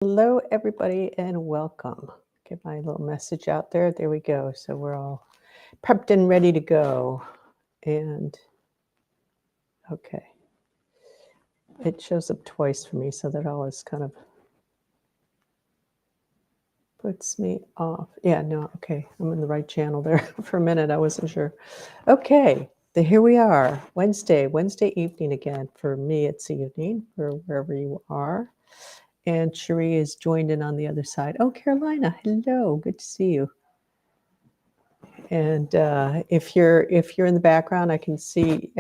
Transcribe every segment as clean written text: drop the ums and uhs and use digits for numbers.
Hello, everybody, and welcome. Get my little message out there. There we go. So we're all prepped and ready to go. And okay, it shows up twice for me, so that always kind of puts me off. Yeah, no, okay, I'm in the right channel there. For a minute, I wasn't sure. Okay, here we are. Wednesday evening again. For me, it's evening, for wherever you are. And Cherie is joined in on the other side. Oh, Carolina, hello. Good to see you. And if you're in the background, I can see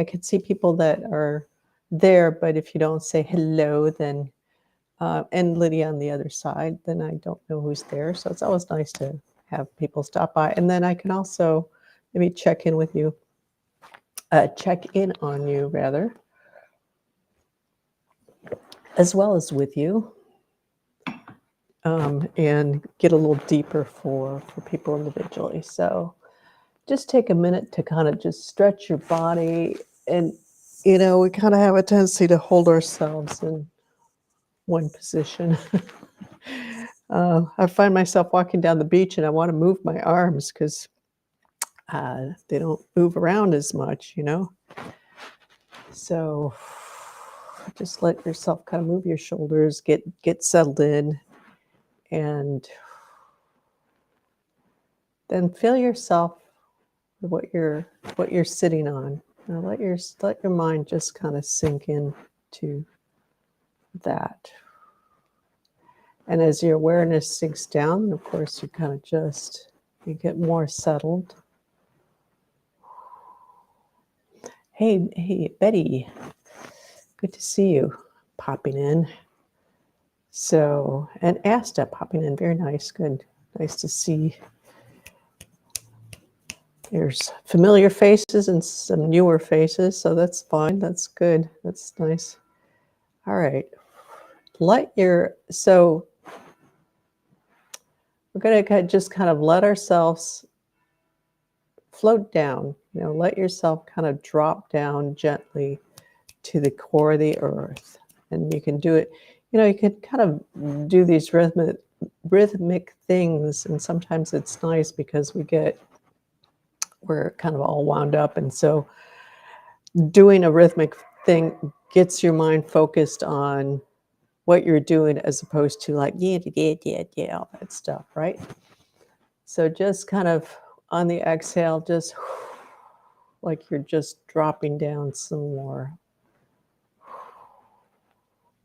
people that are there. But if you don't say hello, then and Lydia on the other side, then I don't know who's there. So it's always nice to have people stop by, and then I can also maybe check in with you, check in on you rather, as well as with you. And get a little deeper for people individually. So just take a minute to kind of just stretch your body. And, we kind of have a tendency to hold ourselves in one position. I find myself walking down the beach and I want to move my arms because they don't move around as much, So just let yourself kind of move your shoulders, get settled in, and then feel yourself with what you're sitting on. Now let your mind just kind of sink into that. And as your awareness sinks down, of course, you kind of you get more settled. Hey, Betty, good to see you popping in. So, and Asta popping in, very nice, good, nice to see. There's familiar faces and some newer faces, so that's fine, that's good, that's nice. All right, so we're going to just kind of let ourselves float down, let yourself kind of drop down gently to the core of the earth. And you can do it, you can kind of do these rhythmic things. And sometimes it's nice because we're kind of all wound up. And so doing a rhythmic thing gets your mind focused on what you're doing as opposed to like, yeah, all that stuff, right? So just kind of on the exhale, just like you're just dropping down some more.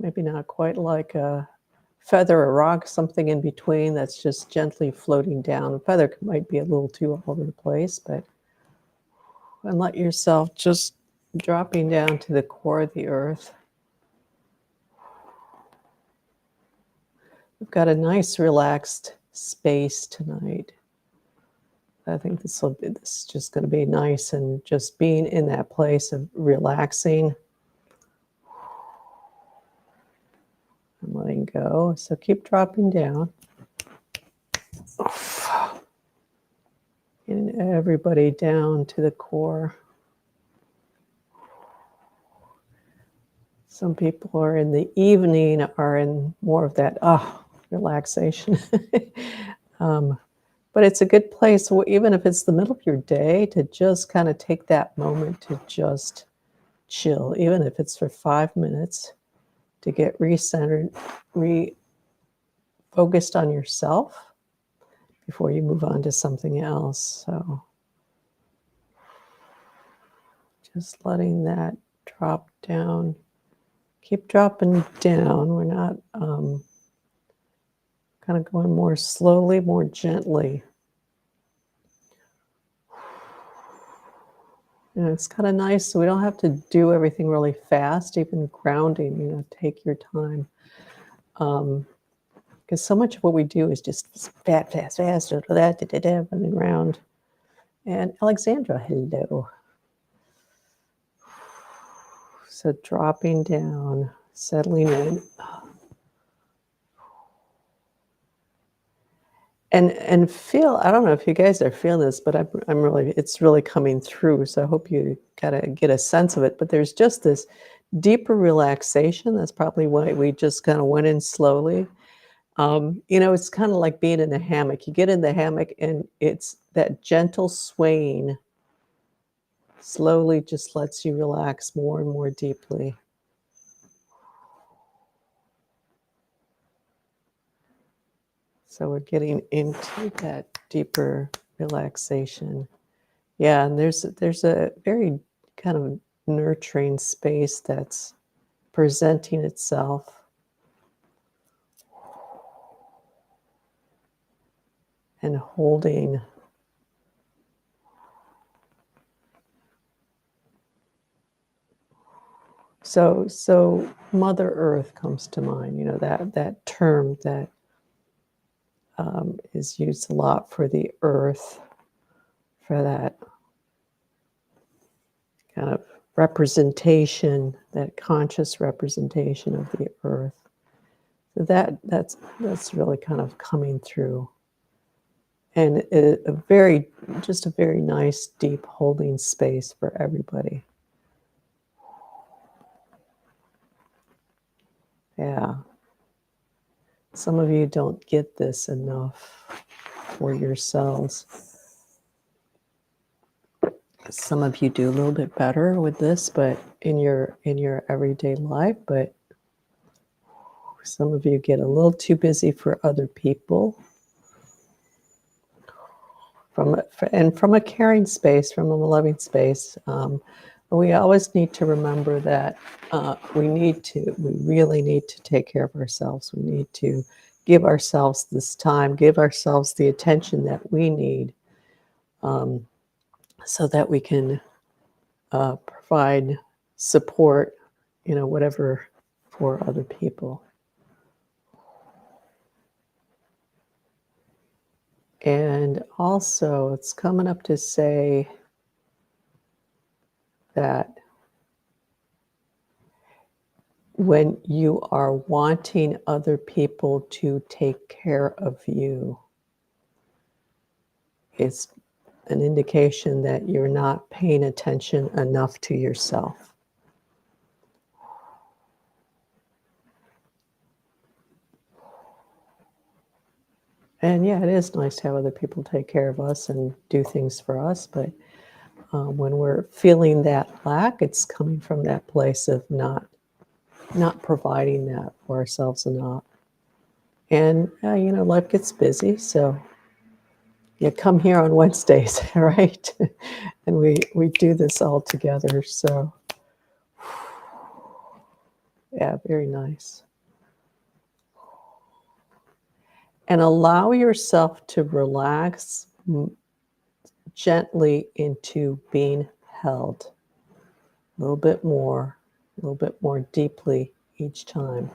Maybe not quite like a feather or rock, something in between that's just gently floating down. A feather might be a little too all over the place, and let yourself just dropping down to the core of the earth. We've got a nice relaxed space tonight. I think this is just going to be nice, and just being in that place of relaxing and letting go. So keep dropping down. And everybody down to the core. Some people are in the evening, are in more of that relaxation. But it's a good place, even if it's the middle of your day, to just kind of take that moment to just chill, even if it's for 5 minutes, to get recentered, refocused on yourself before you move on to something else. So just letting that drop down. Keep dropping down. We're not kind of going more slowly, more gently. It's kind of nice, so we don't have to do everything really fast. Even grounding, take your time. Because so much of what we do is just fast, running around. And Alexandra, hello. So dropping down, settling in. And feel, I don't know if you guys are feeling this, but it's really coming through. So I hope you kind of get a sense of it. But there's just this deeper relaxation. That's probably why we just kind of went in slowly. It's kind of like being in a hammock. You get in the hammock and it's that gentle swaying slowly just lets you relax more and more deeply. So we're getting into that deeper relaxation. Yeah, and there's a very kind of nurturing space that's presenting itself. And holding. So Mother Earth comes to mind, that term that is used a lot for the earth, for that kind of representation, that conscious representation of the earth. So that's really kind of coming through. And just a very nice, deep holding space for everybody. Yeah. Some of you don't get this enough for yourselves. Some of you do a little bit better with this, but in your everyday life, but some of you get a little too busy for other people. From a caring space, from a loving space, we always need to remember that we really need to take care of ourselves. We need to give ourselves this time, give ourselves the attention that we need, so that we can provide support, whatever, for other people. And also, it's coming up to say that when you are wanting other people to take care of you, it's an indication that you're not paying attention enough to yourself. And yeah, it is nice to have other people take care of us and do things for us, but when we're feeling that lack, it's coming from that place of not providing that for ourselves enough. And life gets busy, so you come here on Wednesdays, right? And we do this all together. So yeah, very nice. And allow yourself to relax gently into being held a little bit more deeply each time.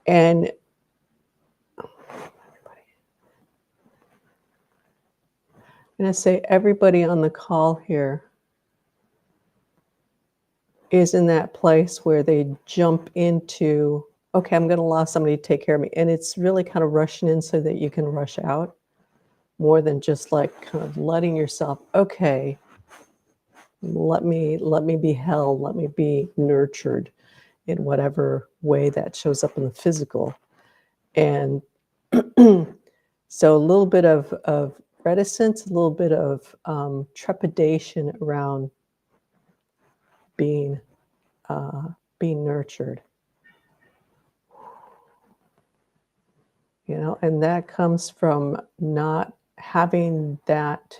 And I'm going to say everybody on the call here is in that place where they jump into, okay, I'm going to allow somebody to take care of me. And it's really kind of rushing in so that you can rush out, more than just like kind of letting yourself, okay, let me be held, let me be nurtured in whatever way that shows up in the physical. And so a little bit of reticence, a little bit of trepidation around being nurtured. And that comes from not having that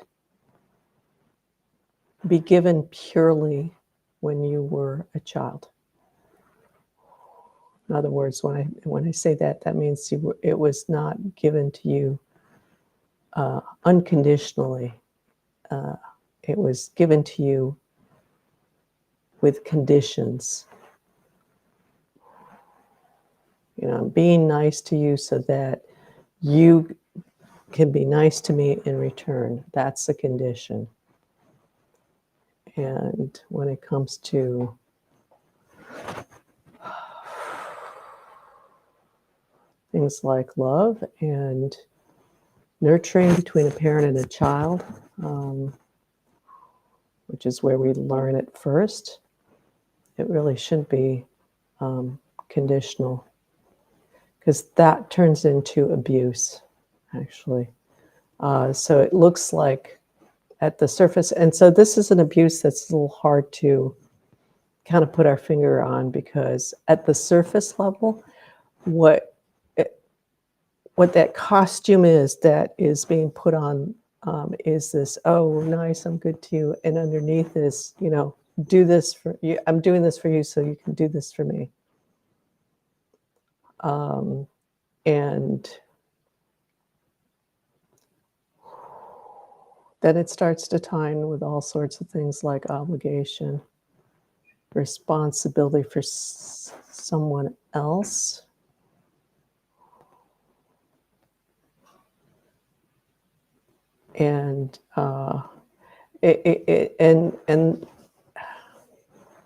be given purely when you were a child. In other words, when I say that, that means it was not given to you unconditionally. It was given to you with conditions. I'm being nice to you so that you can be nice to me in return. That's the condition. And when it comes to things like love and nurturing between a parent and a child, which is where we learn it first, it really shouldn't be conditional, because that turns into abuse, actually. So it looks like at the surface, and so this is an abuse that's a little hard to kind of put our finger on, because at the surface level, what that costume is that is being put on is this, oh, nice, I'm good to you, and underneath is, do this for you. I'm doing this for you so you can do this for me. And then it starts to tie in with all sorts of things like obligation, responsibility for someone else. And and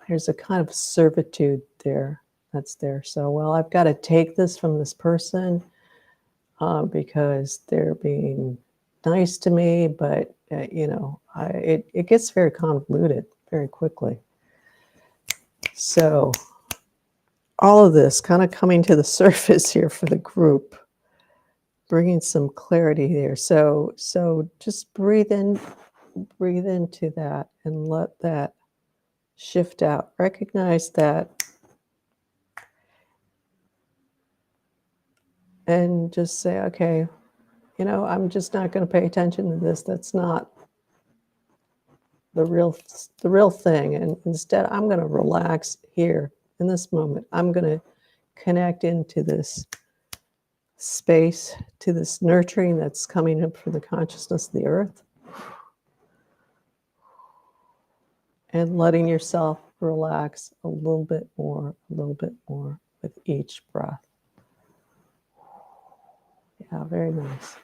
there's a kind of servitude there that's there. So, well, I've got to take this from this person because they're being nice to me, but it gets very convoluted very quickly. So all of this kind of coming to the surface here for the group, bringing some clarity here. So just breathe into that and let that shift out. Recognize that, and just say, okay, I'm just not going to pay attention to this. That's not the real thing. And instead, I'm going to relax here in this moment. I'm going to connect into this space, to this nurturing that's coming up from the consciousness of the earth, and letting yourself relax a little bit more with each breath. Yeah, very nice.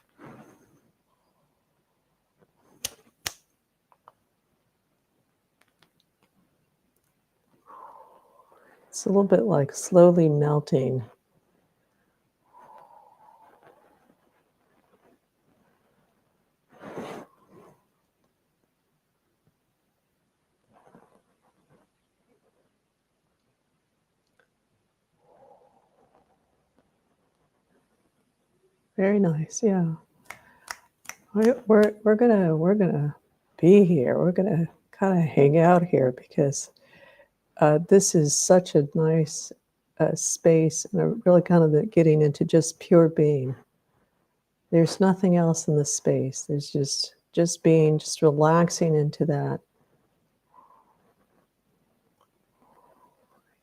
It's a little bit like slowly melting. Very nice, yeah. We're gonna be here. We're gonna kind of hang out here because this is such a nice space, and really kind of getting into just pure being. There's nothing else in the space. There's just being, just relaxing into that.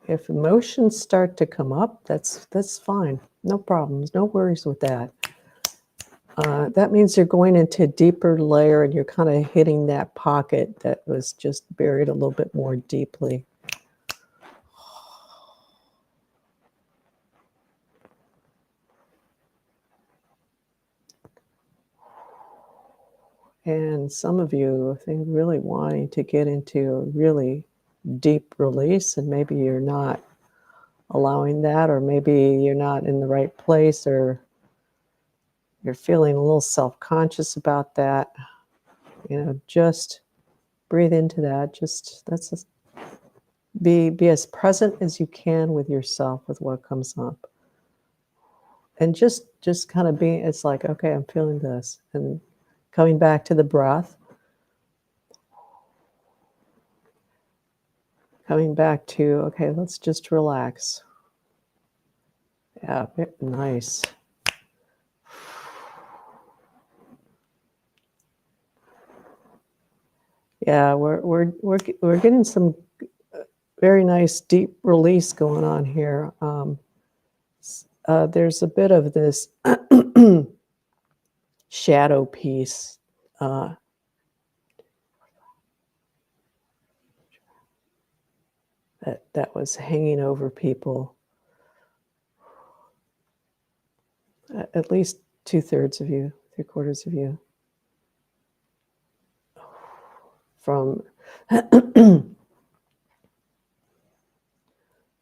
If emotions start to come up, that's fine. No problems, no worries with that. That means you're going into a deeper layer and you're kind of hitting that pocket that was just buried a little bit more deeply. And some of you, I think, really wanting to get into a really deep release, and maybe you're not allowing that, or maybe you're not in the right place, or you're feeling a little self-conscious about that. Just breathe into that. Be as present as you can with yourself, with what comes up, and just kind of being. It's like, okay, I'm feeling this, and coming back to the breath, coming back to, okay, let's just relax. Yeah, nice. Yeah, we're getting some very nice deep release going on here. There's a bit of this shadow piece that was hanging over people. At least 2/3 of you, 3/4 of you. From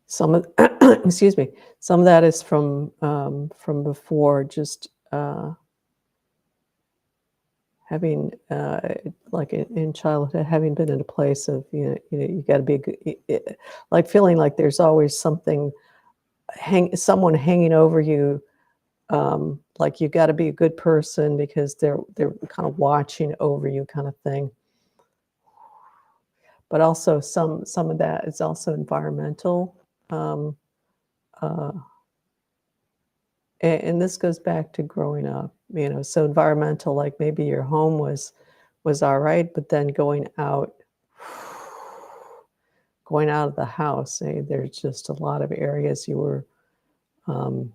some of excuse me, some of that is from before, just having like in childhood, having been in a place of you got to be like feeling like there's always something someone hanging over you, like you got to be a good person because they're kind of watching over you, kind of thing. But also some of that is also environmental. Um, uh, and this goes back to growing up, so environmental, like maybe your home was all right, but then going out of the house, there's just a lot of areas you were um,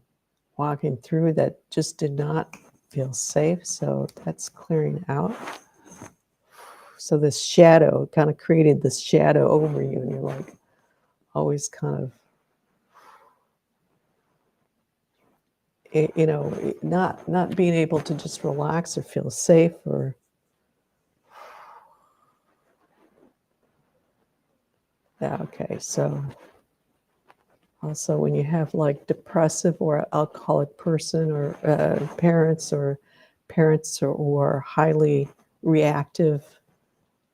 walking through that just did not feel safe. So that's clearing out. So this shadow kind of created this shadow over you, and you're like always kind of, not being able to just relax or feel safe or. Yeah, okay. So also when you have like depressive or alcoholic person or parents or highly reactive,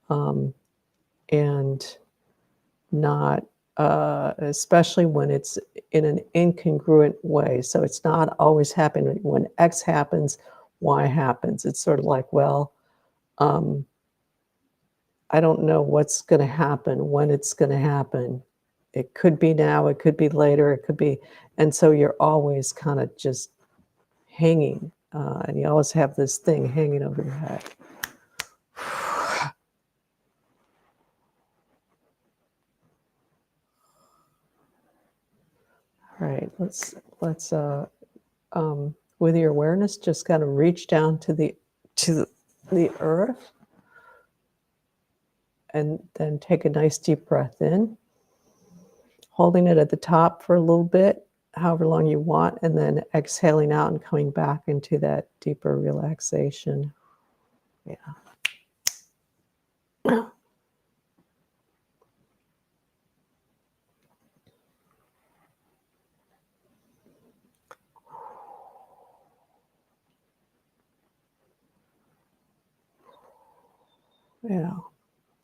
and not, especially when it's in an incongruent way. So it's not always happening. When X happens, Y happens. It's sort of like, well, um, I don't know what's going to happen, when it's going to happen. It could be now, it could be later, it could be, and so you're always kind of just hanging, and you always have this thing hanging over your head. All right, let's with your awareness, just kind of reach down to the earth, and then take a nice deep breath in, holding it at the top for a little bit, however long you want, and then exhaling out and coming back into that deeper relaxation. Yeah. Yeah.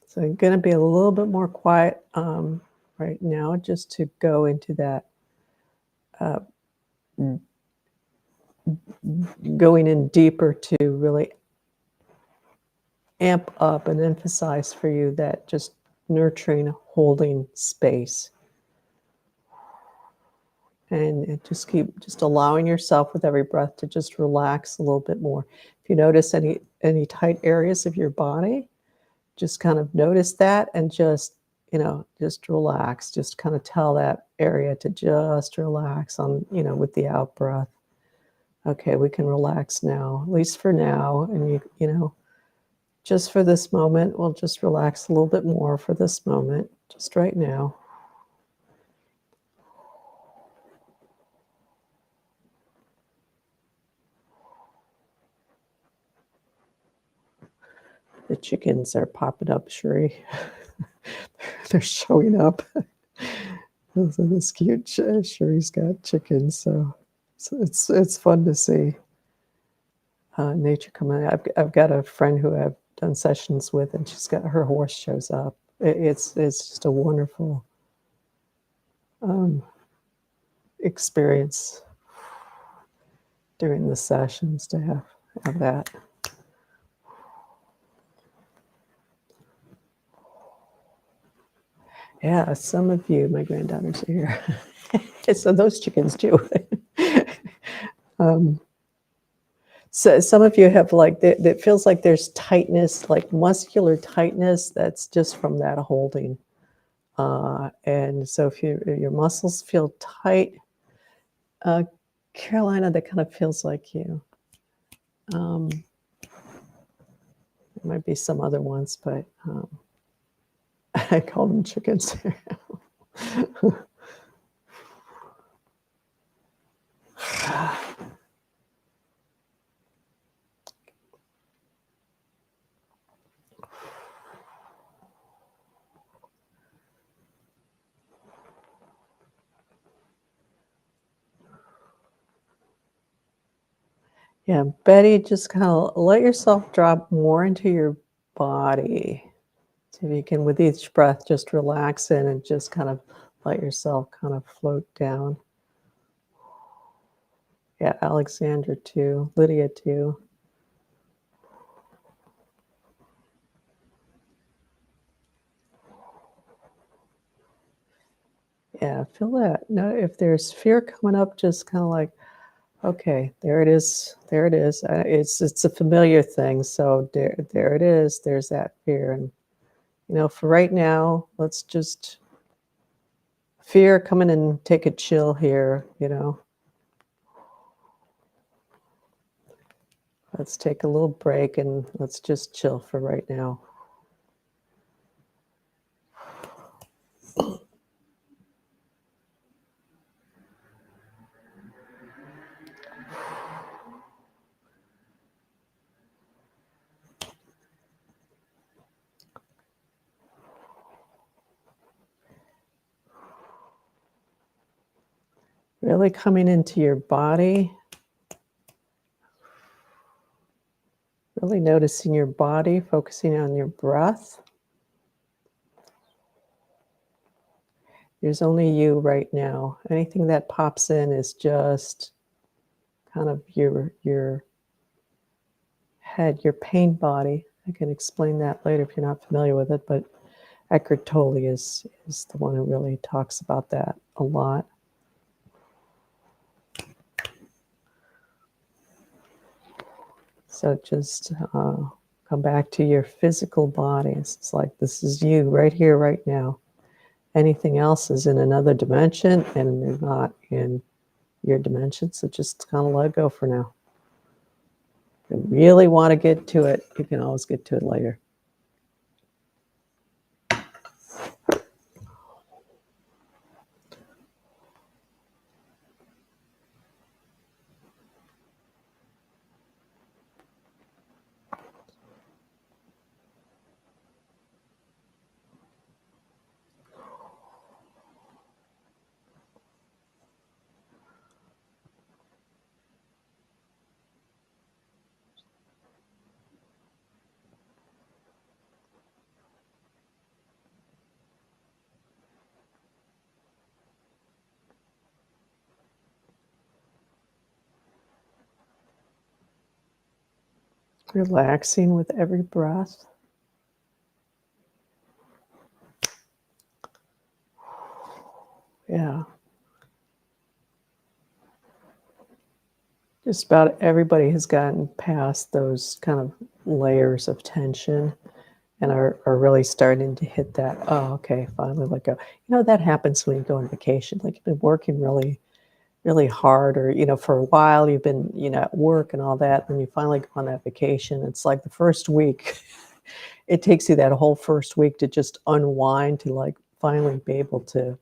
So I'm going to be a little bit more quiet right now, just to go into that, uh, going in deeper to really amp up and emphasize for you that just nurturing, holding space. And just keep just allowing yourself with every breath to just relax a little bit more. If you notice any tight areas of your body, just kind of notice that and just relax. Just kind of tell that area to just relax with the out breath. Okay, we can relax now, at least for now. And just for this moment, we'll just relax a little bit more for this moment, just right now. The chickens are popping up, Sheree. They're showing up. So this cute Sheree's got chickens, so it's fun to see nature coming. I've got a friend who I've done sessions with, and she's got her horse shows up. It's just a wonderful experience during the sessions to have that. Yeah, some of you, my granddaughters are here. So those chickens too. So some of you have that feels like there's tightness, like muscular tightness that's just from that holding. And so if your muscles feel tight, Carolina, that kind of feels like you. There might be some other ones, but I call them chickens. Yeah, Betty, just kind of let yourself drop more into your body. So if you can, with each breath, just relax in and just kind of let yourself kind of float down. Yeah, Alexandra too, Lydia too. Yeah, feel that. No, if there's fear coming up, just kind of like, okay, there it is. There it is. It's a familiar thing. So there it is. There's that fear. And for right now, let's just fear, come in and take a chill here. Let's take a little break and let's just chill for right now. Really coming into your body. Really noticing your body, focusing on your breath. There's only you right now. Anything that pops in is just kind of your head, your pain body. I can explain that later if you're not familiar with it, but Eckhart Tolle is the one who really talks about that a lot. So just come back to your physical body. It's like this is you right here, right now. Anything else is in another dimension and they're not in your dimension. So just kind of let it go for now. If you really want to get to it, you can always get to it later. Relaxing with every breath. Yeah. Just about everybody has gotten past those kind of layers of tension and are really starting to hit that, oh, okay, finally let go. That happens when you go on vacation. Like you've been working really, really hard or, for a while you've been, at work and all that. And you finally go on that vacation. It's like the first week, it takes you that whole first week to just unwind, to like finally be able to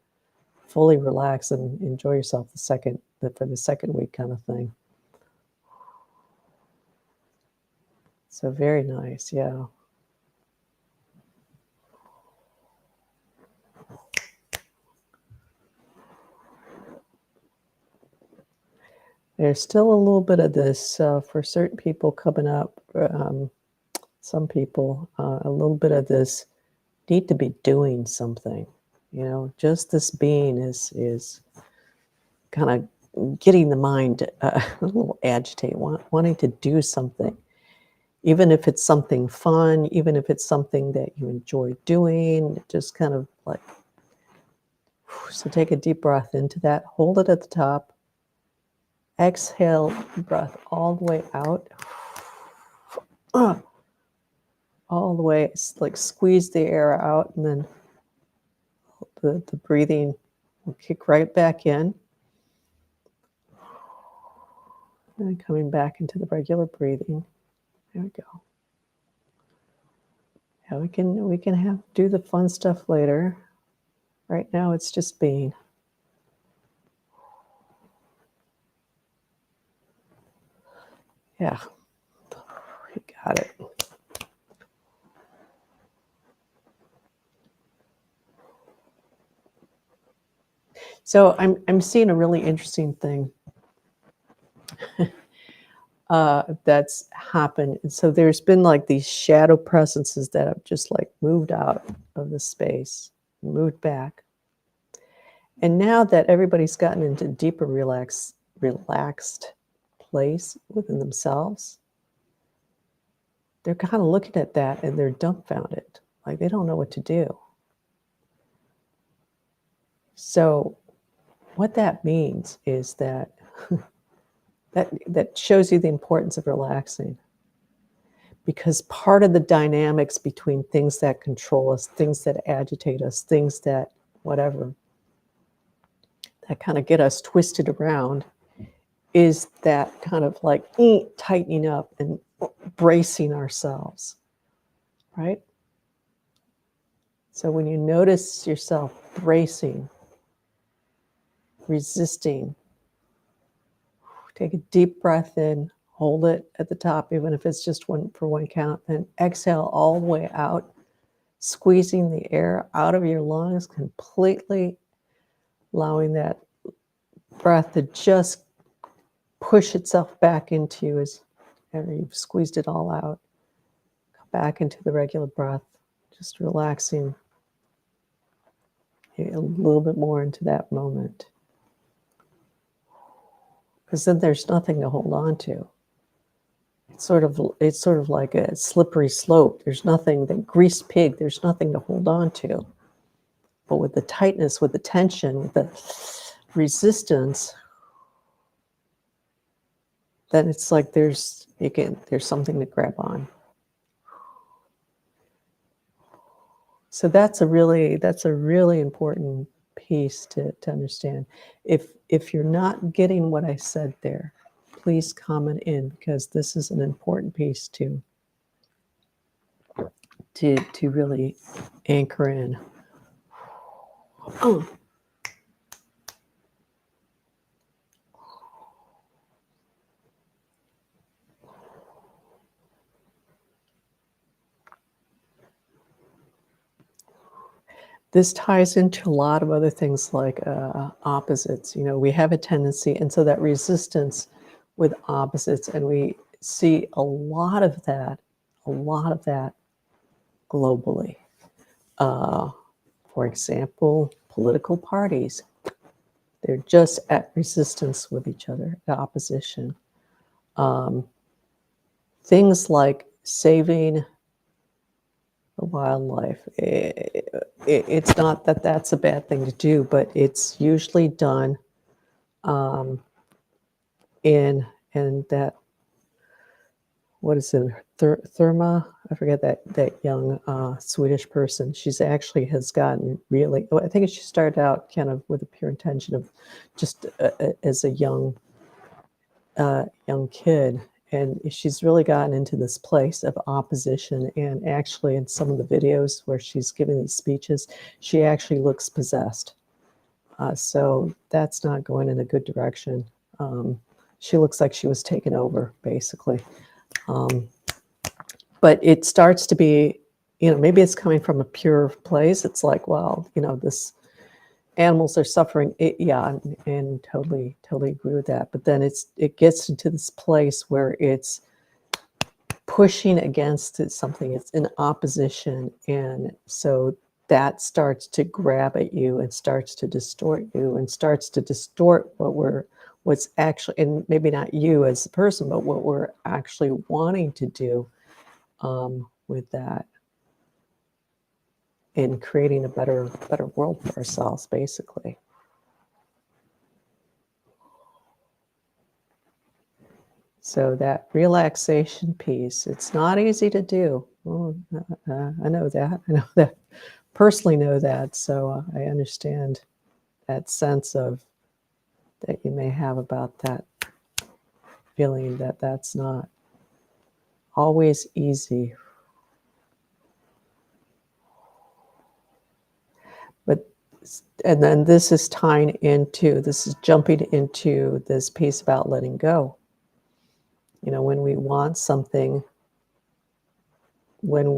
fully relax and enjoy yourself for the second week kind of thing. So very nice, yeah. There's still a little bit of this for certain people coming up. Some people, a little bit of this need to be doing something. Just this being is kind of getting the mind a little agitated, wanting to do something, even if it's something fun, even if it's something that you enjoy doing. Just kind of like, so take a deep breath into that, hold it at the top. Exhale, breath all the way out. All the way, like squeeze the air out, and then the breathing will kick right back in. And coming back into the regular breathing. There we go. Yeah, we can do the fun stuff later. Right now, it's just being. Yeah, you got it. So I'm seeing a really interesting thing that's happened. And so there's been like these shadow presences that have just like moved out of the space, moved back. And now that everybody's gotten into deeper relaxed place within themselves, they're kind of looking at that and they're dumbfounded. Like they don't know what to do. So what that means is that that shows you the importance of relaxing. Because part of the dynamics between things that control us, things that agitate us, things that whatever, that kind of get us twisted around is that kind of like tightening up and bracing ourselves, right? So when you notice yourself bracing, resisting, take a deep breath in, hold it at the top, even if it's just one count, and exhale all the way out, squeezing the air out of your lungs completely, allowing that breath to just push itself back into you as after you've squeezed it all out. Come back into the regular breath, just relaxing a little bit more into that moment. Because then there's nothing to hold on to. It's sort of like a slippery slope. There's nothing, the greased pig, there's nothing to hold on to. But with the tightness, with the tension, with the resistance, then it's like there's something to grab on. So that's a really important piece to understand. If you're not getting what I said there, please comment in, because this is an important piece to really anchor in. Oh. This ties into a lot of other things like opposites. You know, we have a tendency, and so that resistance with opposites, and we see a lot of that globally. For example, political parties, they're just at resistance with each other, the opposition. Things like saving the wildlife. It's not that that's a bad thing to do, but it's usually done in that, what is it, Therma? I forget that young Swedish person. She's actually has gotten really, I think she started out kind of with a pure intention of just as a young kid. And she's really gotten into this place of opposition. And actually, in some of the videos where she's giving these speeches, she actually looks possessed. So that's not going in a good direction. She looks like she was taken over, basically. But it starts to be, maybe it's coming from a pure place. It's like, well, this animals are suffering. Yeah, and totally agree with that. But then it gets into this place where it's pushing against something. It's in opposition, and so that starts to grab at you and starts to distort you and starts to distort what's actually, and maybe not you as a person, but what we're actually wanting to do with that, in creating a better world for ourselves, basically. So that relaxation piece, it's not easy to do. I know that. Personally know that. So I understand that sense of that you may have about that feeling that that's not always easy. And then this is jumping into this piece about letting go. When we want something, when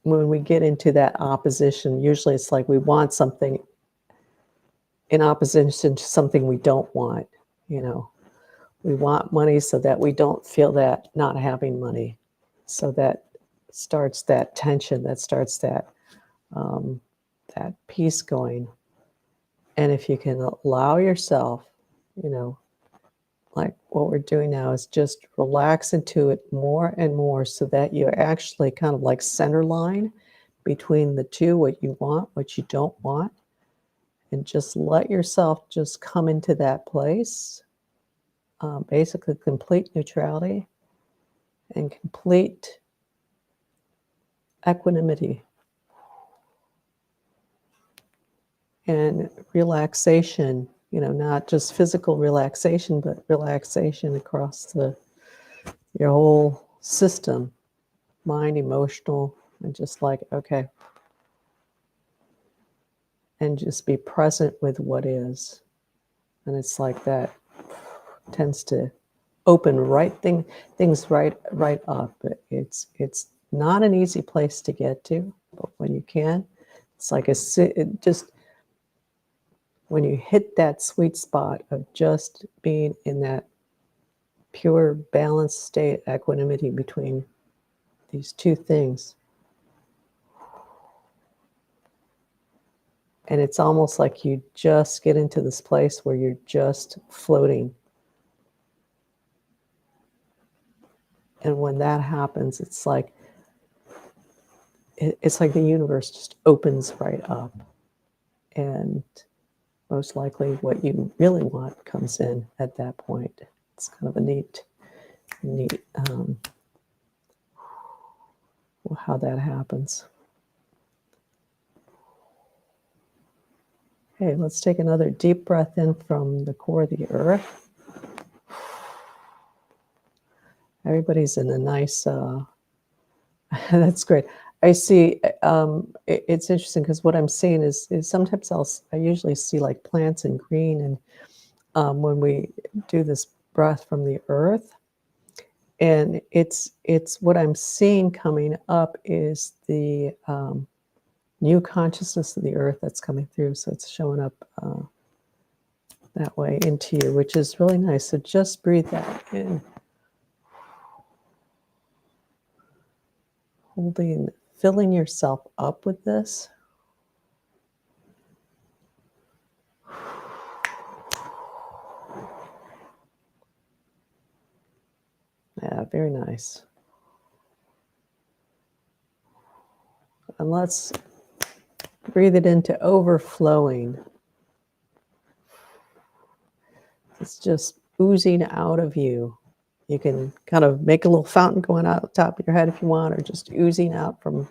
we get into that opposition, usually it's like we want something in opposition to something we don't want. We want money so that we don't feel that not having money. So that starts that tension, that starts that piece going. And if you can allow yourself, you know, like what we're doing now is just relax into it more and more so that you're actually kind of like center line between the two, what you want, what you don't want, and just let yourself just come into that place, basically complete neutrality and complete equanimity and relaxation, you know, not just physical relaxation, but relaxation across your whole system, mind, emotional, and just like, okay, and just be present with what is. And it's like that tends to open things right up. It's not an easy place to get to, but when you can, it's like it just when you hit that sweet spot of just being in that pure balanced state, equanimity between these two things. And it's almost like you just get into this place where you're just floating. And when that happens, it's like the universe just opens right up. And most likely what you really want comes in at that point. It's kind of a neat how that happens. Okay, let's take another deep breath in from the core of the earth. Everybody's in a nice, that's great. I see, it's interesting because what I'm seeing is sometimes I usually see like plants in green, and when we do this breath from the earth, and it's what I'm seeing coming up is the new consciousness of the earth that's coming through. So it's showing up that way into you, which is really nice. So just breathe that in. Filling yourself up with this. Yeah, very nice. And let's breathe it into overflowing. It's just oozing out of you. You can kind of make a little fountain going out the top of your head if you want, or just oozing out from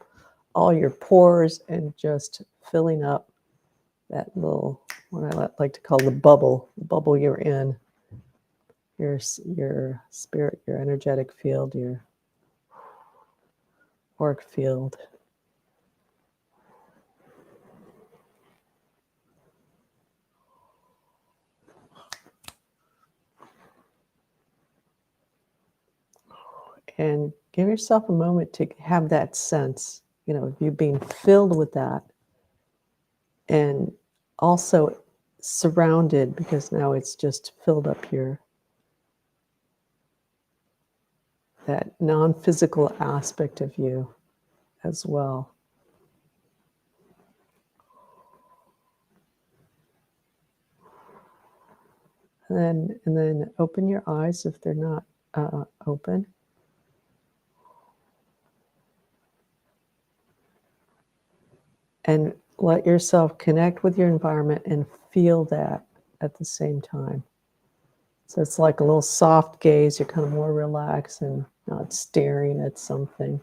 all your pores and just filling up that little, what I like to call the bubble you're in, your spirit, your energetic field, your auric field. And give yourself a moment to have that sense, you know, you being filled with that, and also surrounded, because now it's just filled up that non-physical aspect of you as well. And then open your eyes if they're not open. And let yourself connect with your environment and feel that at the same time. So it's like a little soft gaze. You're kind of more relaxed and not staring at something.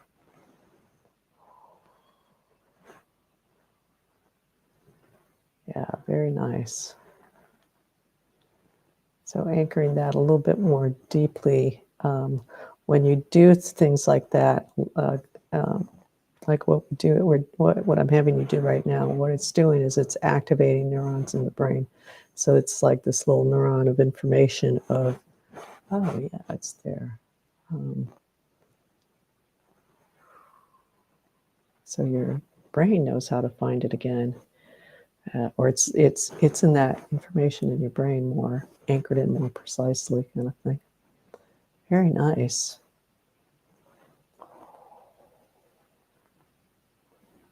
Yeah, very nice. So anchoring that a little bit more deeply when you do things like that, like what we do, what I'm having you do right now. What it's doing is it's activating neurons in the brain. So it's like this little neuron of information of, oh yeah, it's there. So your brain knows how to find it again. Or it's in that information in your brain more anchored in more precisely, kind of thing. Very nice.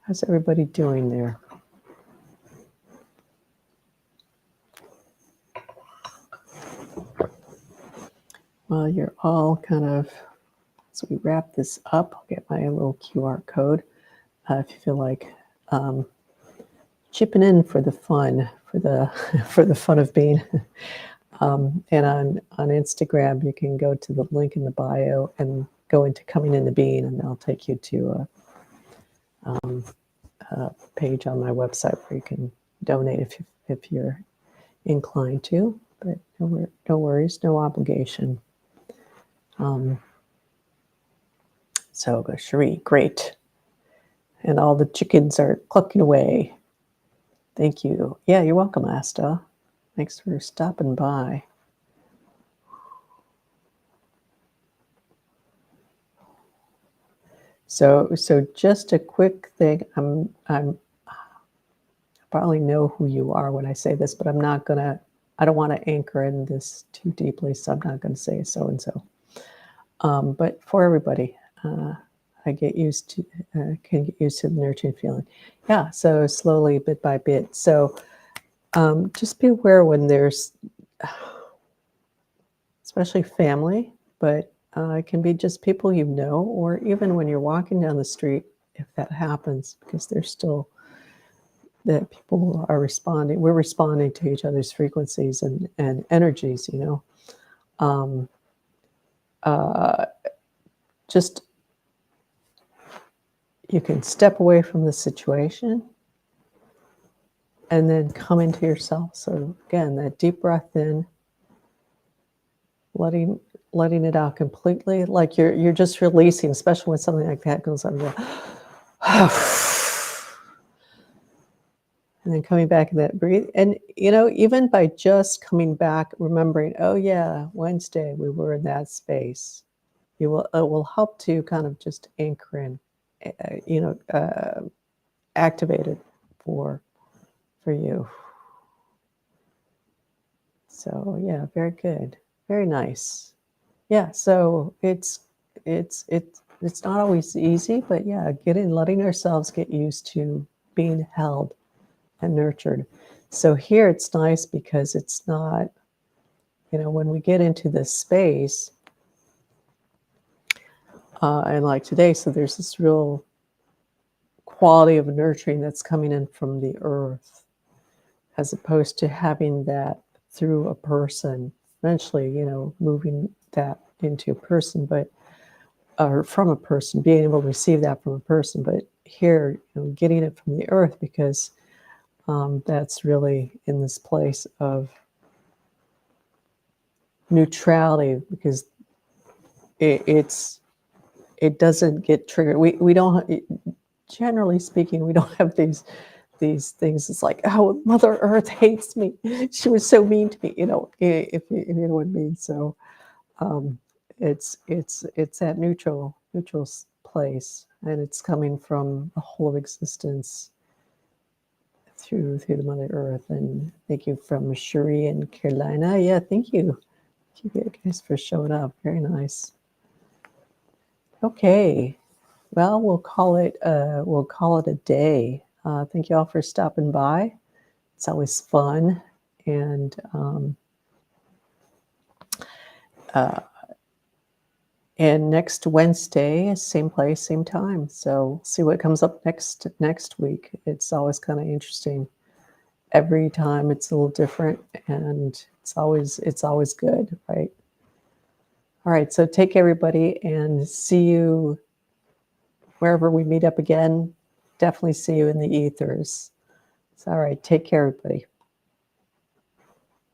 How's everybody doing there? Well, you're all kind of, as we wrap this up, I'll get my little QR code. If you feel like chipping in for the fun, for the for the fun of being. And on Instagram, you can go to the link in the bio and go into Coming into Being, and they'll take you to a page on my website where you can donate if you're inclined to. But no worries, no obligation. So, Cherie, great. And all the chickens are clucking away. Thank you. Yeah, you're welcome, Asta. Thanks for stopping by. So just a quick thing. I probably know who you are when I say this, but I don't want to anchor in this too deeply, so I'm not going to say so and so. But for everybody, I can get used to the nurturing feeling. Yeah. So slowly, bit by bit. So just be aware when there's, especially family, but it can be just people you know, or even when you're walking down the street, if that happens, because there's still that people are responding. We're responding to each other's frequencies and energies, just you can step away from the situation and then come into yourself. So again, that deep breath in, letting it out completely, like you're just releasing, especially when something like that goes on. And then coming back in that breathe. And, even by just coming back, remembering, oh yeah, Wednesday, we were in that space. It will help to kind of just anchor in, activate it for you. So yeah, very good. Very nice. Yeah. So it's not always easy, but yeah, letting ourselves get used to being held and nurtured. So here it's nice because it's not, when we get into this space, and like today, so there's this real quality of nurturing that's coming in from the earth, as opposed to having that through a person, eventually, moving that into a person, or from a person, being able to receive that from a person. But here, getting it from the earth, because that's really in this place of neutrality, because it doesn't get triggered. We don't, generally speaking, we don't have these things. It's like, oh, Mother Earth hates me. She was so mean to me, if you know what I mean. So it's that neutral place, and it's coming from the whole of existence through the Mother Earth. And thank you from Cherie and Carolina. Yeah, thank you guys for showing up. Very nice. Okay, well, we'll call it a day. Thank you all for stopping by. It's always fun, and next Wednesday, same place, same time. So see what comes up next week. It's always kind of interesting. Every time it's a little different, and it's always good, right? All right, so take care, everybody, and see you wherever we meet up again. Definitely see you in the ethers. So, all right, take care, everybody.